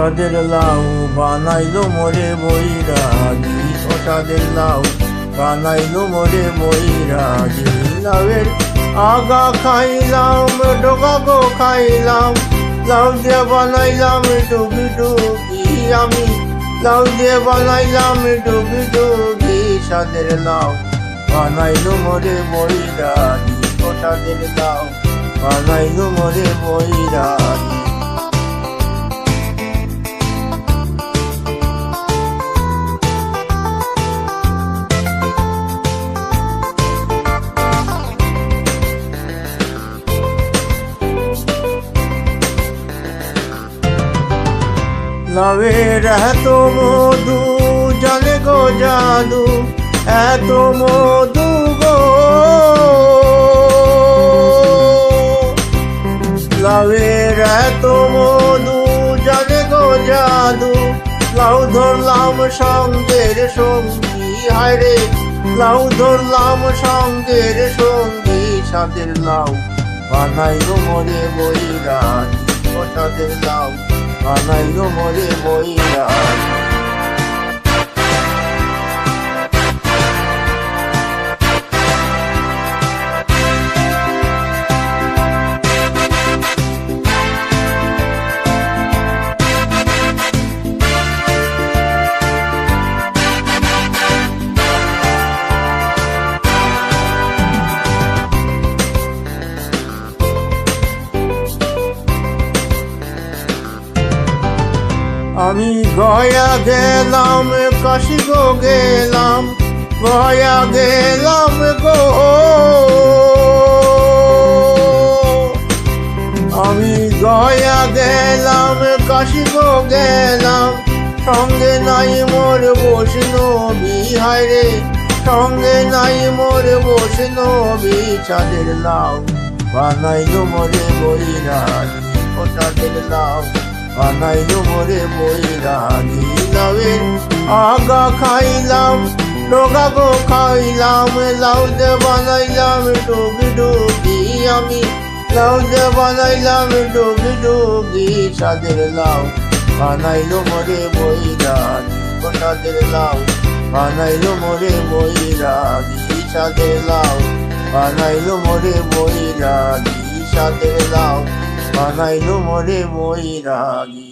সাদের লাউ বানাইলো মোরে বৈরাগী, ও সাদের লাউ বানাইলো মোরে বৈরাগী। লাউয়ের আগা খাইলাম, ডোকা গো খাইলাম, লাউ দিয়ে বানাইলাম ডুগি ডুগি আমি, লাউ দিয়ে বানাইলাম ডুগি ডুগি। সাদের লাউ বানাইলো মোরে বৈরাগী, ও সাদের লাউ বানাইলো মোরে বৈরাগী। লাউয়ের এত মধু জানে গো জাদু, এত মধু গো। লাউয়ের এত মধু জানে গো জাদু, লাউ ধরলাম সঙ্গের সঙ্গী, হায়রে লাউ ধরলাম সঙ্গের সঙ্গী। সাদের লাউ বানাইলো মোরে বৈরাগী, ও সাদের লাউ বানাইলো মোরে বৈরাগী। আমি গয়া গেলাম, কাশি গো গেলাম, গয়া গেলাম গো। আমি গয়া গেলাম, কাশি গো গেলাম, সঙ্গে নাই মোর বৈষ্ণবী, হায়রে সঙ্গে নাই মোর বৈষ্ণবী। সাদের লাউ বানাইলো মোরে বৈরাগী, ও সাদের লাউ বানাইলো মোরে বৈরাগী। লাউয়ের আগা খাইলাম, ডোকা গো খাইলাম, লাউ দিয়ে বানাইলাম ডুগি ডুগি আমি, লাউ দিয়ে বানাইলাম ডুগি ডুগি। সাদের লাউ বানাইলো মোরে বৈরাগী, ও সাদের লাউ বানাইলো মোরে বৈরাগী। সাদের লাউ বানাইলো মোরে বৈরাগী, সাদের লাউ বানাইলো মোরে বৈরাগী।